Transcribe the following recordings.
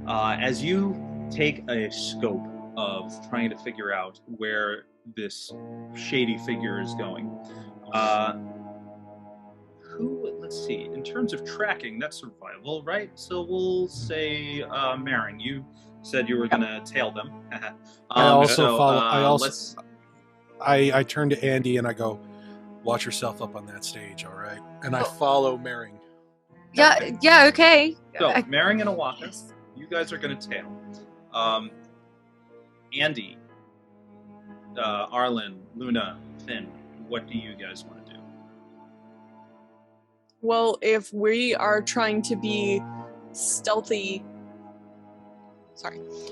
As you take a scope of trying to figure out where this shady figure is going, uh, let's see, in terms of tracking, that's survival, right? So we'll say, Maring, you said you were going to tail them. I also so, follow. I turn to Andy and I go, "Watch yourself up on that stage, all right?" And I follow Maring. Yeah, okay. So, Maring and Oaxaca, you guys are going to tail. Andi, Arlin, Luna, Finn, what do you guys want to do? Well, if we are trying to be stealthy...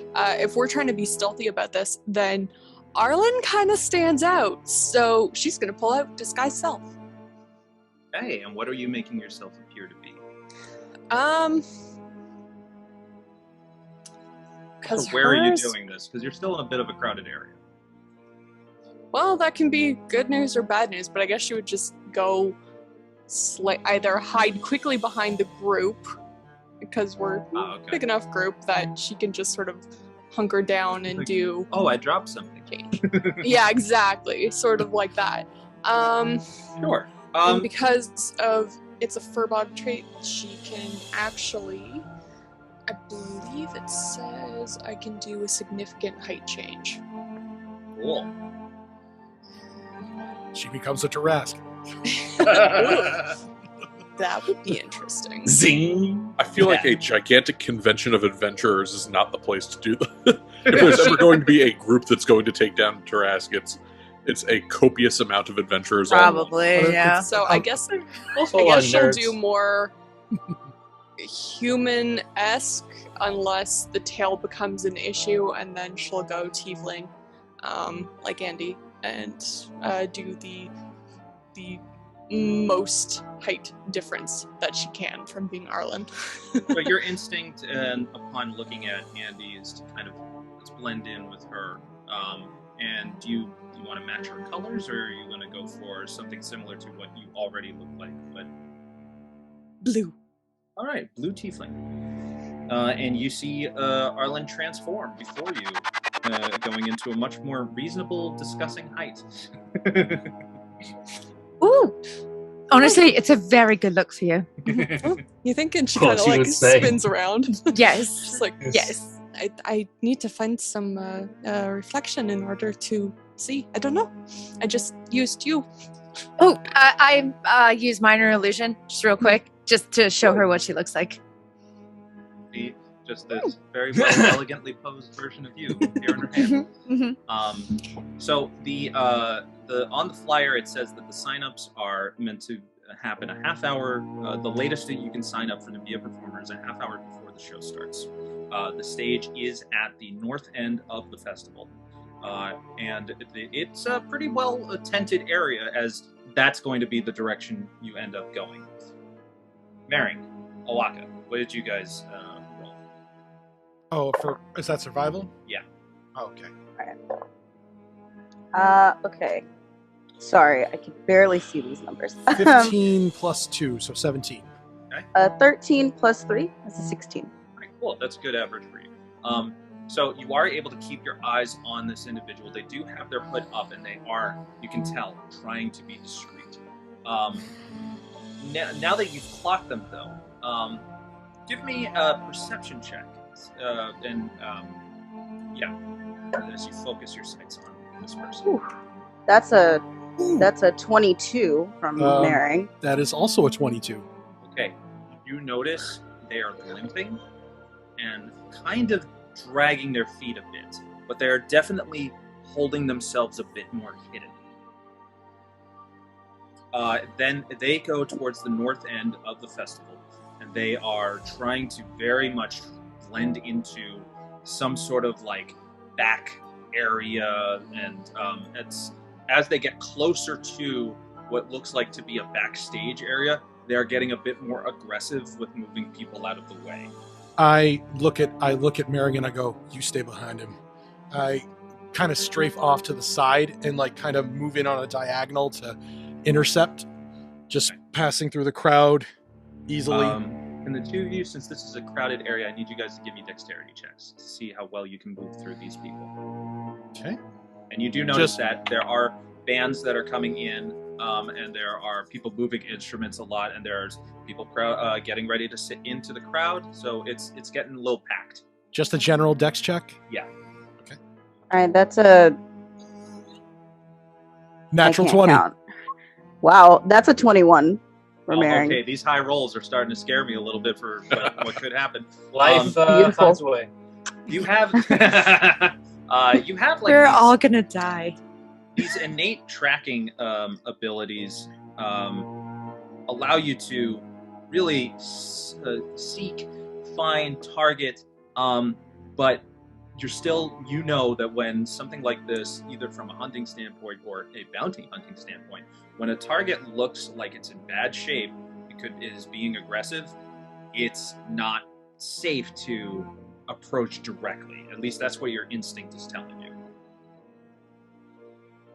if we're trying to be stealthy about this, then Arlin kind of stands out, so she's going to pull out disguise self. Hey, and what are you making yourself appear to be? Because where are you doing this? Because you're still in a bit of a crowded area. Well, that can be good news or bad news, but I guess she would just go either hide quickly behind the group, because we're a big enough group that she can just sort of hunker down and do... Oh, I dropped something. Yeah, exactly. Sort of like that. Sure. And because of it's a furbog trait, she can actually... I believe it says I can do a significant height change. Cool. She becomes a Tarrasque. That would be interesting. Zing! I feel like a gigantic convention of adventurers is not the place to do that. If there's ever going to be a group that's going to take down Tarrasque, it's a copious amount of adventurers. Probably, yeah. So I guess she'll do more human-esque unless the tail becomes an issue, and then she'll go tiefling, like Andy, and do the most height difference that she can from being Arlin. But your instinct, and upon looking at Andy, is to kind of blend in with her. And do you want to match her colors, or are you going to go for something similar to what you already look like? But blue. All right, blue tiefling. And you see Arlin transform before you, going into a much more reasonable, discussing height. Ooh! Honestly, it's a very good look for you. You think? And she kind of like spins around. Yes. She's like, yes. I need to find some reflection in order to see. I don't know. I just used you. Oh, I use minor illusion just real quick, just to show her what she looks like. Just this very well elegantly posed version of you here in her hand. So the on the flyer it says that the signups are meant to happen a half hour. The latest that you can sign up for to be a performer is a half hour before the show starts. The stage is at the north end of the festival, and it's a pretty well tented area, as that's going to be the direction you end up going. Maring, Oaxaca, what did you guys roll? Oh, is that survival? Yeah. Oh, okay. Okay. Sorry, I can barely see these numbers. 15 plus 2, so 17. Okay. 13 plus 3 is a 16. All right, cool. That's a good average for you. So you are able to keep your eyes on this individual. They do have their hood up, and they are, you can tell, trying to be discreet. Now that you've clocked them, though, give me a perception check. As you focus your sights on this person. Ooh. That's a 22 from Maring. That is also a 22. Okay. You notice they are limping and kind of dragging their feet a bit, but they are definitely holding themselves a bit more hidden. Then they go towards the north end of the festival, and they are trying to very much blend into some sort of like back area, and it's as they get closer to what looks like to be a backstage area, they're getting a bit more aggressive with moving people out of the way. I look at Maring and I go, "You stay behind him." I kind of strafe off to the side and like kind of move in on a diagonal to intercept, just passing through the crowd easily. Can the two of you, since this is a crowded area, I need you guys to give me dexterity checks to see how well you can move through these people. Okay. And you do notice that there are bands that are coming in, and there are people moving instruments a lot, and there's people getting ready to sit into the crowd. So it's getting a little packed. Just a general dex check? Yeah. Okay. All right, that's a natural 20. Count. Wow, that's a 21 for Mering. Okay, these high rolls are starting to scare me a little bit for what could happen. Life finds a way. You have like We're all gonna die. These innate tracking abilities allow you to really seek, find, target, but you're still, you know that when something like this, either from a hunting standpoint or a bounty hunting standpoint, when a target looks like it's in bad shape, is being aggressive, it's not safe to approach directly. At least that's what your instinct is telling you.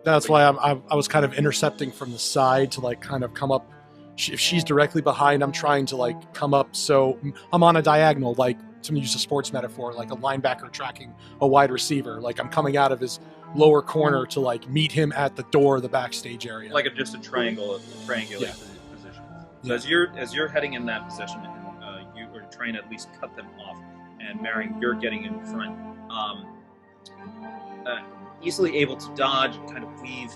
That's why I was kind of intercepting from the side to like kind of come up. If she's directly behind, I'm trying to like come up. So I'm on a diagonal, like to use a sports metaphor, like a linebacker tracking a wide receiver. Like I'm coming out of his lower corner to like meet him at the door of the backstage area. Like just a triangulate position. So as you're heading in that position, and you are trying to at least cut them off, and Mering, you're getting in front, easily able to dodge, kind of weave.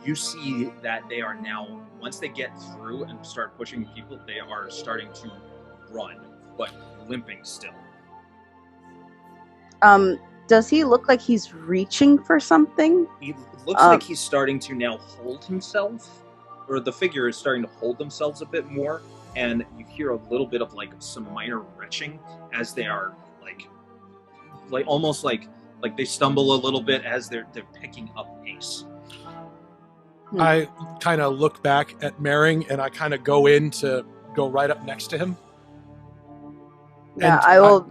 You see that they are now, once they get through and start pushing people, they are starting to run, but limping still. Does he look like he's reaching for something? He looks like he's starting to now hold himself, or the figure is starting to hold themselves a bit more, and you hear a little bit of like some minor retching as they are like almost like they stumble a little bit as they're picking up pace. I kind of look back at Mering and I kind of go in to go right up next to him. Yeah, I will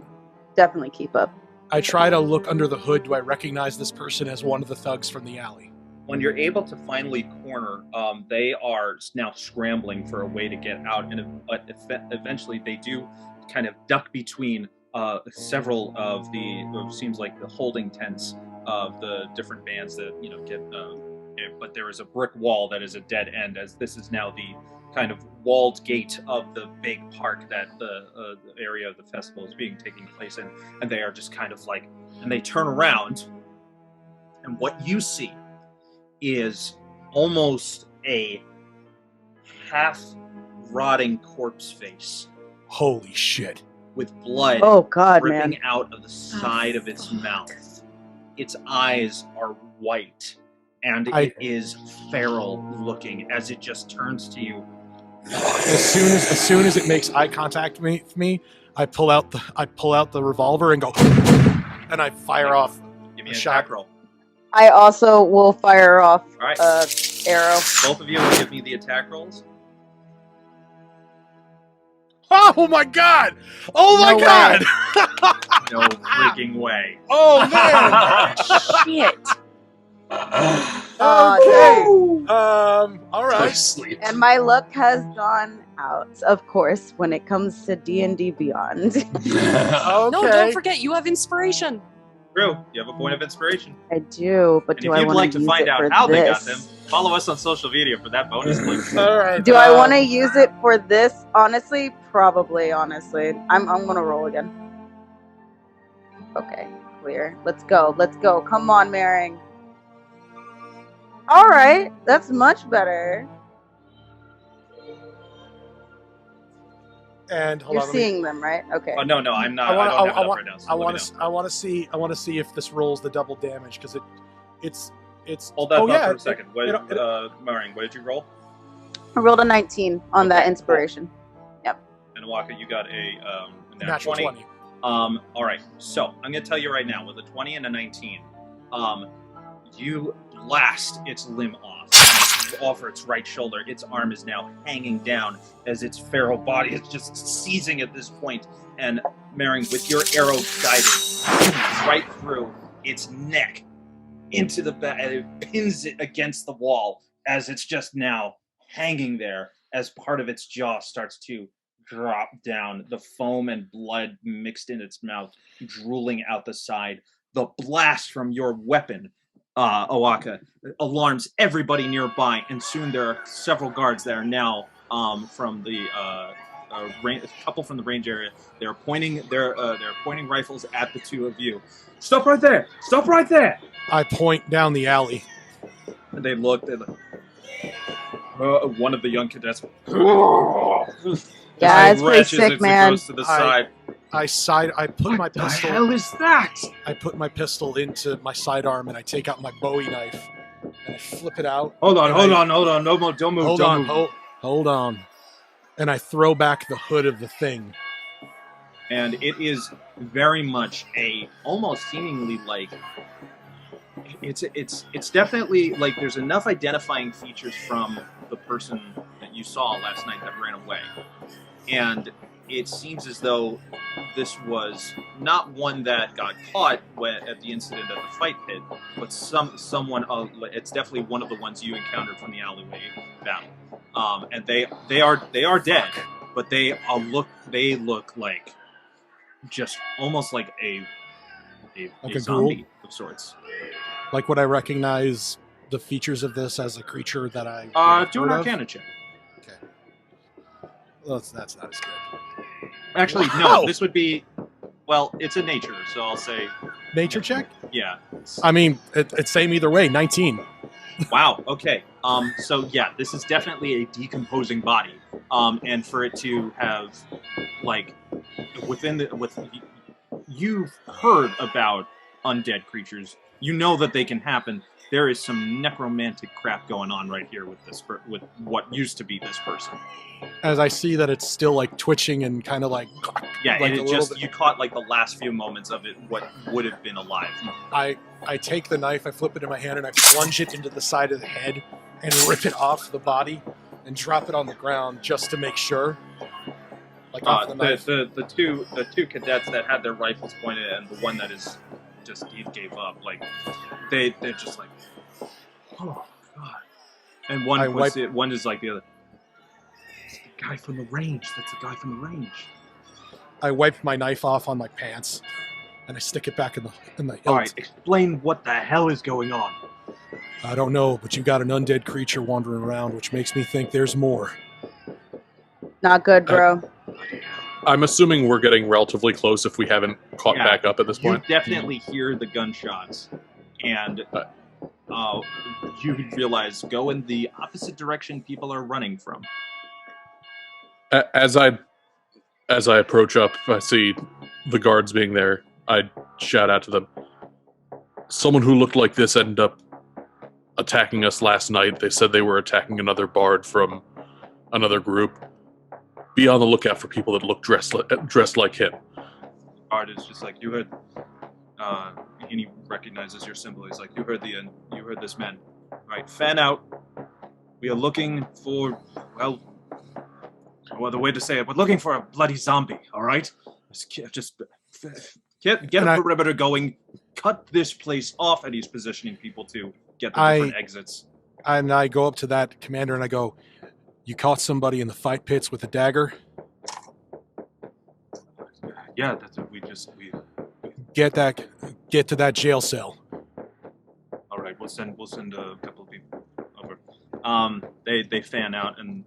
definitely keep up. I try to look under the hood. Do I recognize this person as one of the thugs from the alley? When you're able to finally corner, they are now scrambling for a way to get out, but eventually they do kind of duck between several of seems like the holding tents of the different bands that get. But there is a brick wall that is a dead end, as this is now the kind of walled gate of the big park that the area of the festival is taking place in, and they are just kind of like, and they turn around, and what you see is almost a half-rotting corpse face. Holy shit. With blood dripping out of the side of its mouth. Its eyes are white, and it is feral looking as it just turns to you. As soon as it makes eye contact with me, I pull out the revolver and go, and I fire off Give me a an shot. attack roll. I also will fire off All right. arrow. Both of you will give me the attack rolls. Oh my god! Oh my god! No freaking way. Oh man! Shit. Okay. All right. Sleep. And my luck has gone out, of course, when it comes to D&D Beyond. Okay. No, don't forget, you have inspiration. True. You have a point of inspiration. I do, but And do if I you'd want like to to use find it out for how this? they got them, follow us on social media for that bonus clip. All right. Do I want to use it for this? Honestly, probably. Honestly, I'm gonna roll again. Okay, clear. Let's go. Let's go. Come on, Mering. All right, that's much better. And hold You're on, seeing them, right? Okay. Oh no, I'm not. I don't have it up right now. So I want to see if this rolls the double damage because it's. Hold that oh, thought yeah, for a second. Mering, what did you roll? I rolled a 19 on that inspiration. Yep. And Oaxaca, you got a natural 20. All right. So I'm gonna tell you right now, with a 20 and a 19, you blast its limb off its right shoulder. Its arm is now hanging down as its feral body is just seizing at this point. And Mering, with your arrow guided right through its neck into the back, and it pins it against the wall as it's just now hanging there as part of its jaw starts to drop down, the foam and blood mixed in its mouth, drooling out the side. The blast from your weapon, Oaxaca, alarms everybody nearby, and soon there are several guards that are now from the a couple from the range area. They're pointing rifles at the two of you. Stop right there! Stop right there! I point down the alley. And they look. One of the young cadets. Yeah, it's pretty sick, as man. It goes to the side. I put my pistol. What the hell is that? I put my pistol into my sidearm and I take out my Bowie knife and I flip it out. Hold on. No more. Don't move. Hold on. And I throw back the hood of the thing. And it is very much almost seemingly like it's definitely like there's enough identifying features from the person that you saw last night that ran away, and it seems as though this was not one that got caught at the incident at the fight pit, but someone. It's definitely one of the ones you encountered from the alleyway battle, and they are dead, but they look like just almost like a zombie of sorts. Like, would I recognize the features of this as a creature that I do an Arcana check. Okay. Well, that's not as good. Actually, no. This would be, it's a nature, so I'll say nature check. Yeah. I mean, it's same either way. 19. Wow. Okay. So yeah, this is definitely a decomposing body. And for it to have, like, you've heard about undead creatures. You know that they can happen. There is some necromantic crap going on right here with with what used to be this person. As I see that it's still like twitching and kind of like yeah, like and you caught like the last few moments of it. What would have been alive. I take the knife, I flip it in my hand, and I plunge it into the side of the head and rip it off the body and drop it on the ground just to make sure. Like off the knife. The two cadets that had their rifles pointed and the one that is just gave up. Like they're just like, oh god. And one is like the other. It's the guy from the range. That's the guy from the range. I wipe my knife off on my pants and I stick it back in the hilt. All right, explain what the hell is going on. I don't know, but you got an undead creature wandering around, which makes me think there's more. Not good, bro. I'm assuming we're getting relatively close if we haven't caught back up at this point. You definitely hear the gunshots, and you realize go in the opposite direction people are running from. As I approach up, I see the guards being there. I shout out to them. Someone who looked like this ended up attacking us last night. They said they were attacking another bard from another group. Be on the lookout for people that look dressed like him. Bard is just like, you heard, and he recognizes your symbol. He's like, you heard this man. Right, fan out. We are looking for, well, no other way to say it, we're looking for a bloody zombie, all right? Just get a perimeter going, cut this place off, and he's positioning people to get the different exits. And I go up to that commander and I go, you caught somebody in the fight pits with a dagger? Yeah, that's what we get to that jail cell. All right, we'll send a couple of people over. They fan out, and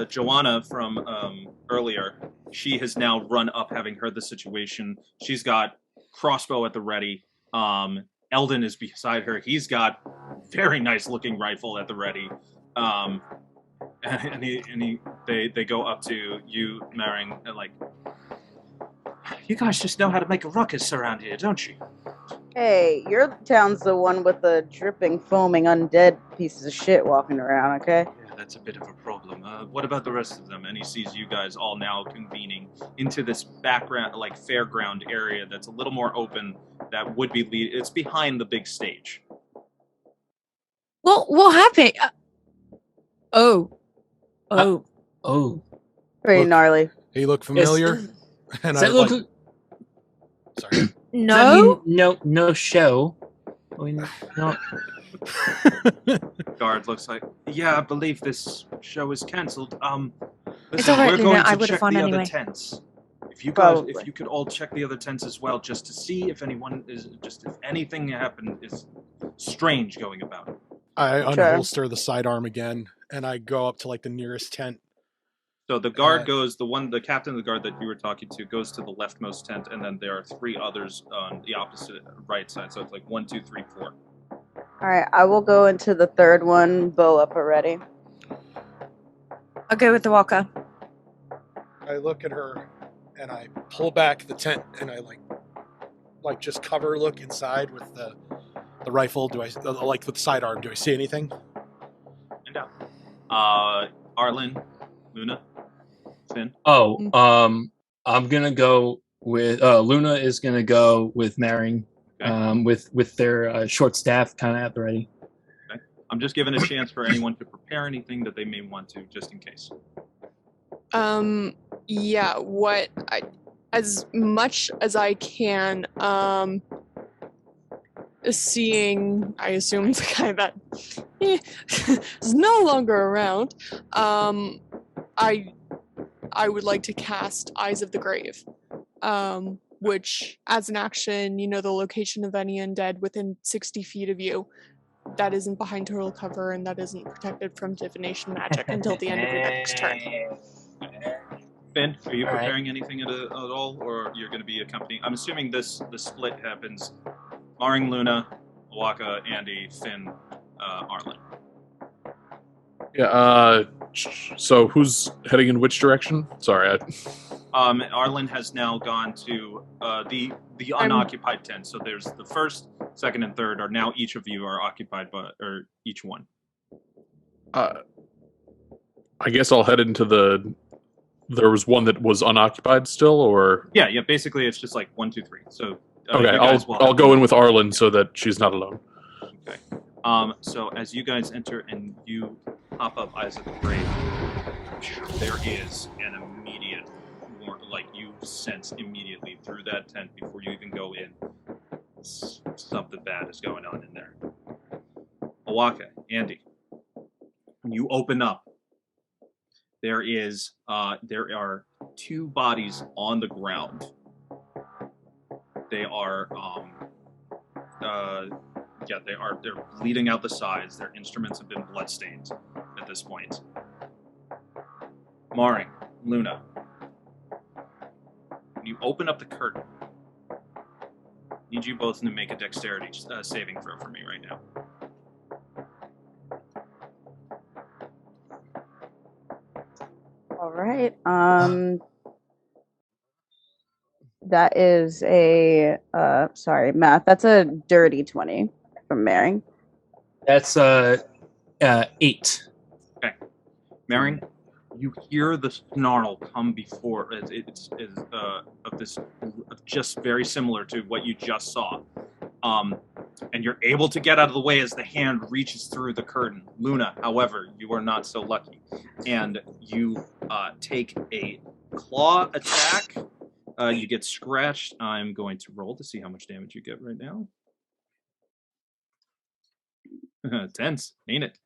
Joanna from earlier, she has now run up, having heard the situation. She's got crossbow at the ready. Eldon is beside her. He's got very nice looking rifle at the ready. They go up to you, Maring, and like, you guys just know how to make a ruckus around here, don't you? Hey, your town's the one with the dripping, foaming, undead pieces of shit walking around, okay? Yeah, that's a bit of a problem. What about the rest of them? And he sees you guys all now convening into this background, like fairground area that's a little more open. That would be it's behind the big stage. Well, what happened? Pretty gnarly. He look familiar? And does that look? Sorry. No. No show. I mean, no. Guard looks like, yeah, I believe this show is cancelled. It's Listen, all right, we're Luna. going I to would have check won the anyway. other tents. If you guys, Probably. if you could all check the other tents as well, just to see if anyone is, just if anything happened is strange going about. I Sure. unholster the sidearm again, and I go up to like the nearest tent. So the guard goes, the captain of the guard that you were talking to goes to the leftmost tent, and then there are 3 others on the opposite right side. So it's like 1, 2, 3, 4. All right, I will go into the third one. Bow up already. I'll go with the walker. I look at her, and I pull back the tent, and I like just cover look inside with the rifle. Do I like with the sidearm? Do I see anything? And out. Arlin, Luna, Finn. Oh, I'm gonna go with Luna is gonna go with Maring, with their short staff kind of at the ready. Okay. I'm just giving a chance for anyone to prepare anything that they may want to, just in case. Yeah. As much as I can, seeing, I assume the guy that is no longer around, I would like to cast Eyes of the Grave, which, as an action, you know the location of any undead within 60 feet of you that isn't behind total cover and that isn't protected from divination magic until the end of your next turn. Finn, are you All right. preparing anything at all, or you're going to be accompanying? I'm assuming the split happens. Maring, Luna, Oaxaca, Andi, Finn, Arlin. Yeah. So who's heading in which direction? Sorry. Arlin has now gone to the unoccupied tent. So there's the first, second, and third are now each of you are occupied by, or each one. I guess I'll head into the. There was one that was unoccupied still, or Yeah. Basically, it's just like 1, 2, 3. So okay, you guys will I'll have go in with Arlin so that she's not alone. Okay. So as you guys enter and you pop up Eyes of the Grave, there is an immediate, like you sense immediately through that tent before you even go in, something bad is going on in there. Oaxaca, Andi, when you open up, there are 2 bodies on the ground. They are they're bleeding out the sides. Their instruments have been bloodstained at this point. Maring, Luna, when you open up the curtain, I need you both to make a dexterity saving throw for me right now. All right. That is a math. That's a dirty 20 from Maring. That's 8. Okay, Maring, you hear the snarl come before it's just very similar to what you just saw, and you're able to get out of the way as the hand reaches through the curtain. Luna, however, you are not so lucky, and you take a claw attack. You get scratched. I'm going to roll to see how much damage you get right now. Tense, ain't it?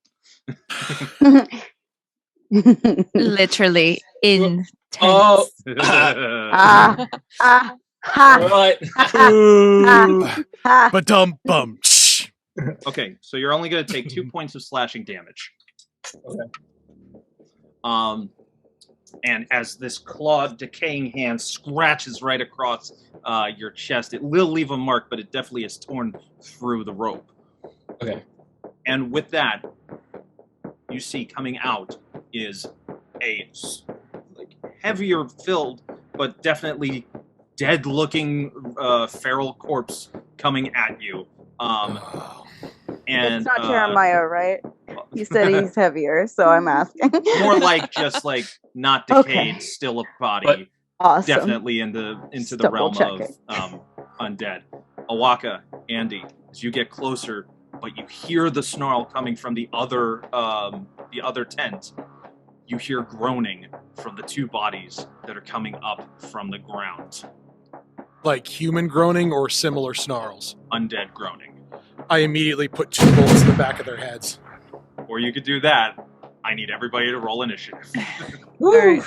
Literally intense. Oh, Ha. right. Ha. But bum. Okay, so you're only going to take 2 points of slashing damage. Okay. And as this clawed, decaying hand scratches right across your chest, it will leave a mark, but it definitely is torn through the rope. Okay. And with that, you see coming out is a heavier filled, but definitely dead-looking feral corpse coming at you. And it's not Jeremiah, right? You said he's heavier, so I'm asking. More like just like not decayed, still a body. But awesome. Definitely into the realm of undead. Oaxaca, Andi, as you get closer, but you hear the snarl coming from the other tent. You hear groaning from the 2 bodies that are coming up from the ground. Like human groaning or similar snarls? Undead groaning. I immediately put 2 bullets in the back of their heads. Or you could do that. I need everybody to roll initiative. All right.